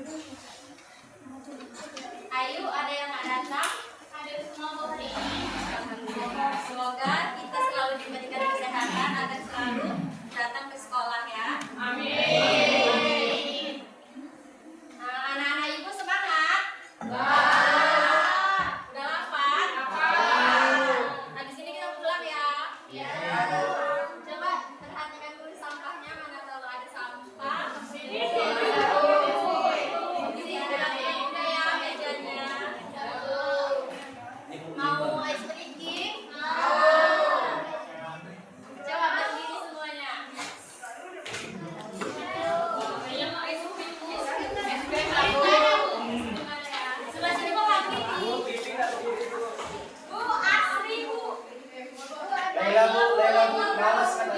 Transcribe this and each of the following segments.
Ayo, ada yang nggak datang? Ada semua hari ini. Semoga kita selalu diberikan kesehatan agar selalu datang ke sekolah ya. Amin. Nah, anak-anak ibu semangat. Udah lapar? Habis ini kita pulang ya. Coba perhatikan dulu sampahnya, mana kalau ada sampah. Mau ice cream? Coba berdiri semuanya. Sebelah sini mau berdiri. Bu, asri bu. Lela bu, males kan?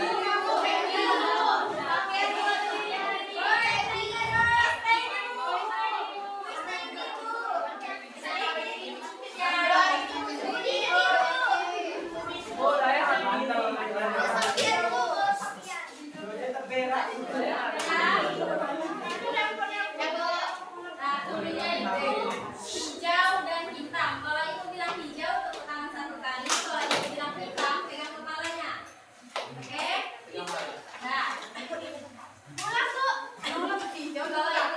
Hijau dan hitam. Kalau ibu bilang hijau, tepuk tangan satu kali. Kalau ibu bilang hitam, pegang kepalanya. Oke? Nah, pulang tuh. Kalau ibu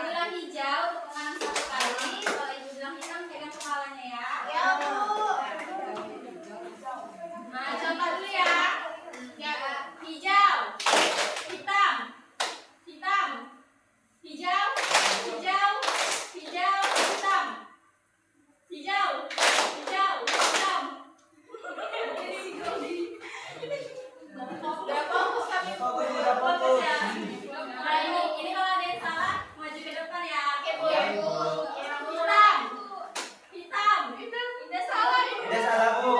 bilang hijau, tepuk tangan satu kali. Kalau ibu bilang hitam, pegang kepalanya ya. Ya bu. Nah, coba dulu ya. Hijau, hitam, hitam, hijau, hijau, hijau, hitam, hijau, hijau, hitam. Udah fokus kami. Fokus ya. Nah ini kalau ada yang salah maju ke depan ya. Oke bu. Hitam, hitam, udah salah. Udah salah bu.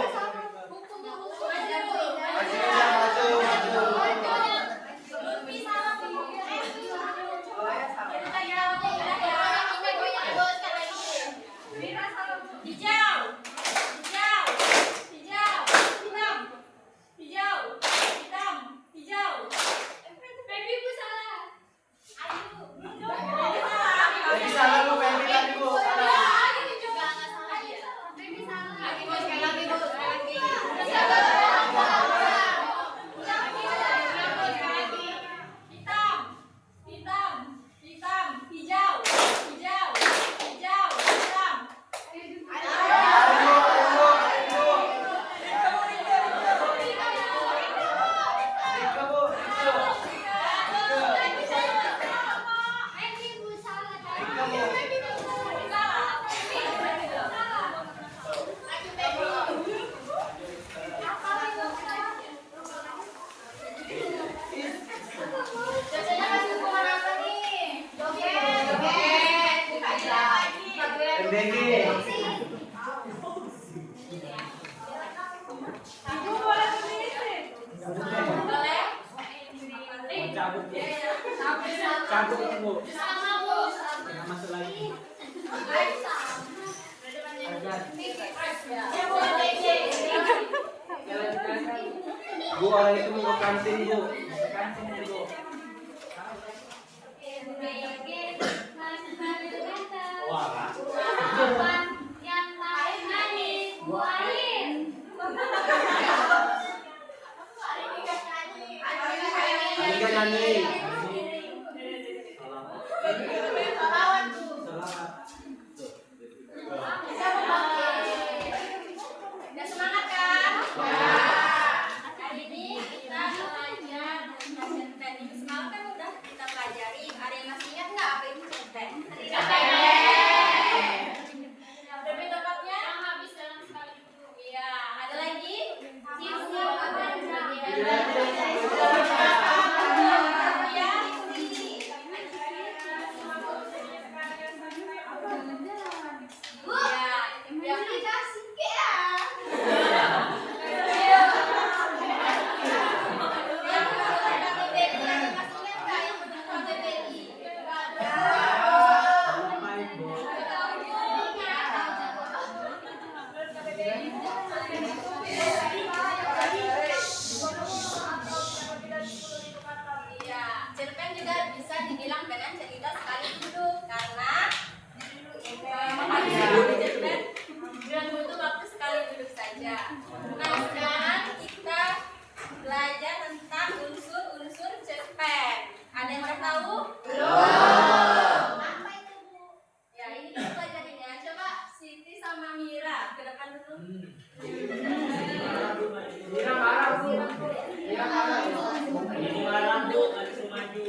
Cabut bu. Masuk lagi. Bu, orang itu mau ke kantin bu. Ke kantin bu. Wah. Yang paling manis, Bu Ain. Anika nyanyi. Udah semangat kan? Hari ini kita belajar cerpen. Minggu semalam kan udah kita pelajari. Ada yang masih ingat nggak apa itu cerpen? Mira marah Bu. Mira marah. Ini marah Bu, harus maju.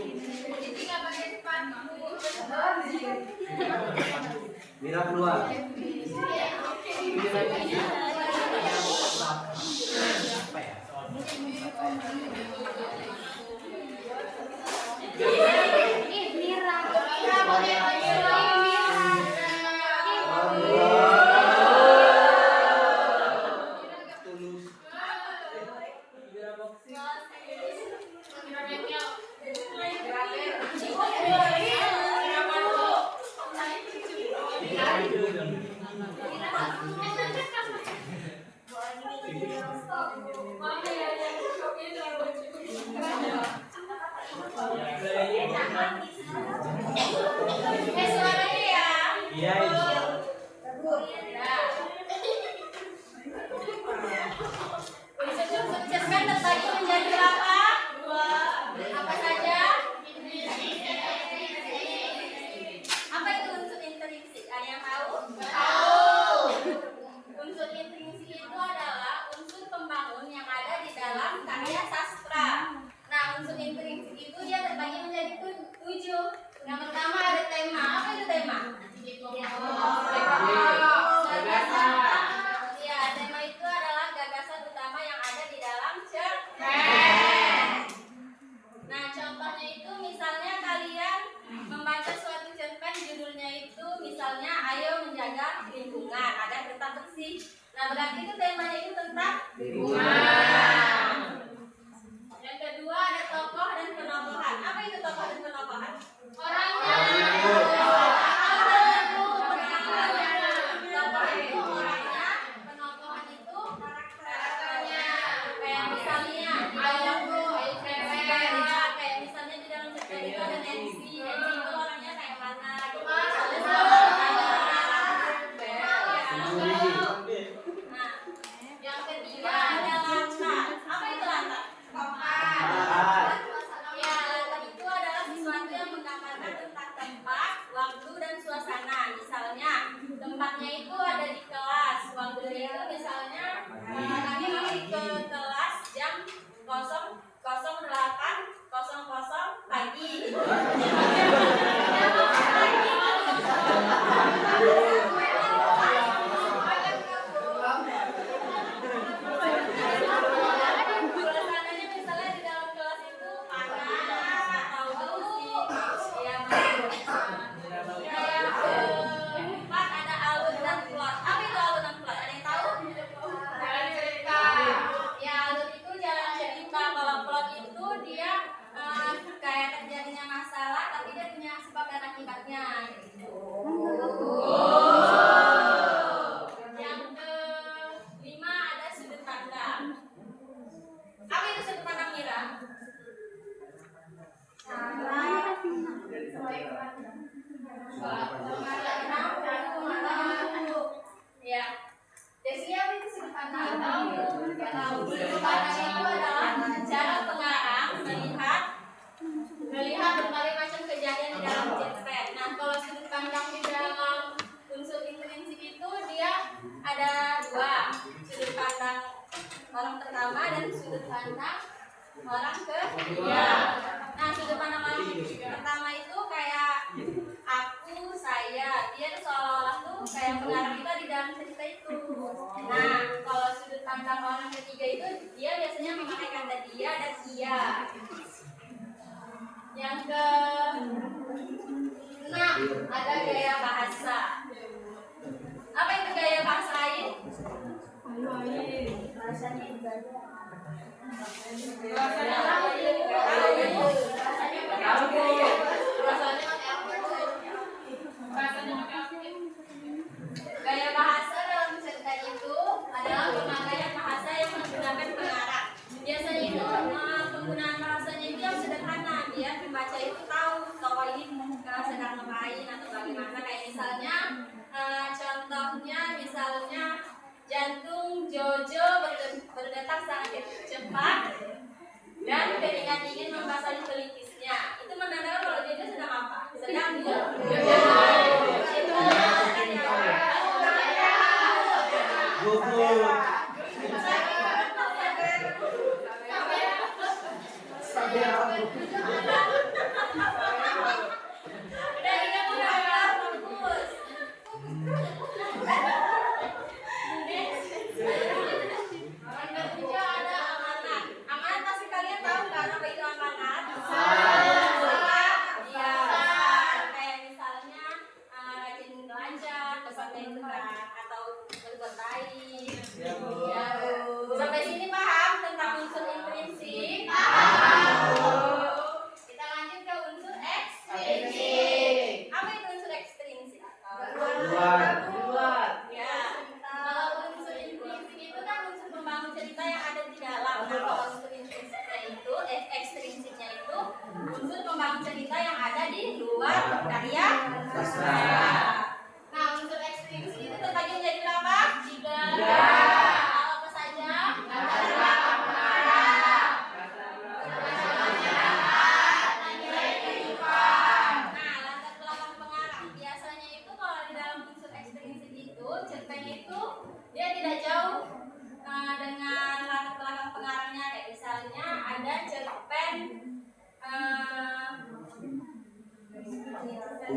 Mira keluar. Iya. Unsur-unsur terbagi menjadi berapa? Dua. Apa saja? Apa itu unsur intrinsik? Ada yang tahu? Tahu. Unsur intrinsik itu adalah unsur pembangun yang ada di dalam karya sastra. Nah, unsur intrinsik itu dia terbagi menjadi 7. Yang pertama ada tema. Apa itu tema? Gagasan. Ya, tema itu adalah gagasan utama yang ada di dalam cerpen. Nah, contohnya itu misalnya kalian membaca suatu cerpen, judulnya itu misalnya Ayo Menjaga Lingkungan agar tetap bersih. Nah, berarti itu temanya itu tentang lingkungan. Yang kedua ada tokoh dan penokohan. Apa itu tokoh dan penokohan? Orangnya. Tempatnya itu ada di kelas, waktunya itu misalnya kami masuk ke kelas jam 08.00 pagi. Suasananya misalnya di dalam kelas itu panas atau bau, ya. Yang kelima ada sudut pandang. Apa itu sudut pandang, Mira? Ya. Desi, apa itu sudut pandang? Sudut pandang itu adalah cara pengarang melihat berbagai macam kejadian di dalam cerpen. Nah, kalau sudut pandang di dalam unsur intrinsik itu dia ada 2, sudut pandang orang pertama dan sudut pandang orang ketiga. Nah, sudut pandang orang pertama itu kayak aku, saya, dia seolah-olah tuh kayak pengarang kita di dalam cerita itu. Nah, kalau sudut pandang orang ketiga itu dia biasanya memakai kata dia dan ia. Yang ke-6 ada gaya bahasa. Apa itu gaya bahasa lain? Gaya bahasa dalam cerita itu adalah pemakaian bahasa yang menggunakan pengarang. Biasanya itu penggunaan bahasanya itu yang sederhana, biar pembaca itu tahu tokoh ini sedang ngapain atau bagaimana. Kayak misalnya contohnya misalnya jantung Jojo berdetak sangat cepat dan keringat ingin membasahi pelipisnya. Itu menandakan kalau Jojo sedang apa? Sedang Jojo.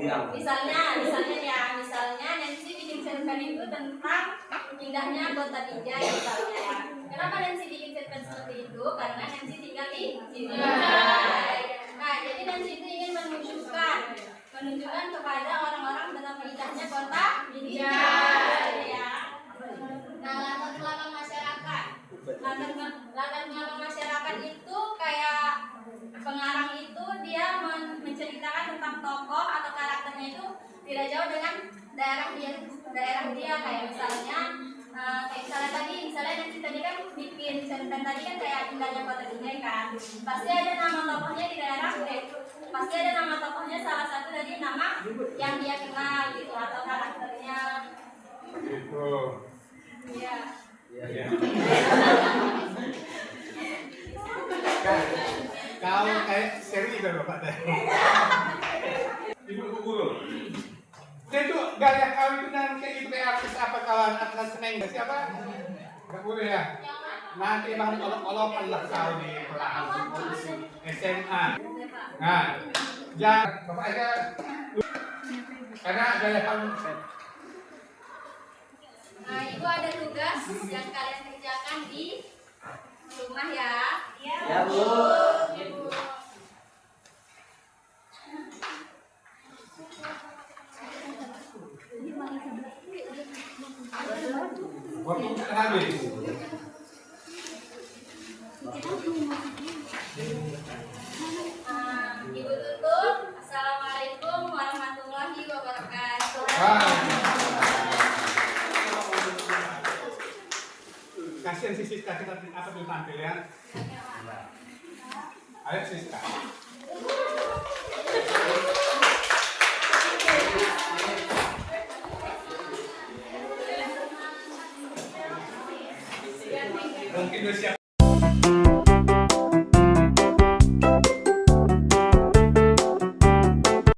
Misalnya Nancy bikin cerpen itu tentang indahnya kota Binjai misalnya ya. Kenapa Nancy bikin cerpen seperti itu? Karena Nancy tinggal di Binjai. Nah, jadi Nancy itu ingin menunjukkan kepada orang-orang betapa indahnya kota Binjai ya. Nah, latar belakang masyarakat. Latar belakang masyarakat itu kayak pengarang itu dia menceritakan tentang tokoh atau karakternya itu tidak jauh dengan daerah dia kayak misalnya nanti tadi kan bikin cerpen tadi kan kayak indahnya kota Binjai kan, pasti ada nama tokohnya di daerah pasti ada nama tokohnya, salah satu dari nama yang dia kenal gitu atau karakternya Gitu. iya. Kau kayak seri kan Bapak teh. Ibu guru. Saya tuh gaya kau itu dan kayak gitu kayak artis apa kawan Atlas Seneng siapa? Gak boleh ya. Nanti bang olok-olokan lah kau di pelakang SMA. Nah, jangan Bapak aja. Karena gaya kau. Nah, Ibu ada tugas yang kalian kerjakan di rumah ya. Ya, Bu. Ibu. Waktu kita habis. Ibu tutup. Assalamualaikum warahmatullahi wabarakatuh. Kasihan si Siska kita apa dulu tampil ya? Ayo Siska. Mungkin udah siap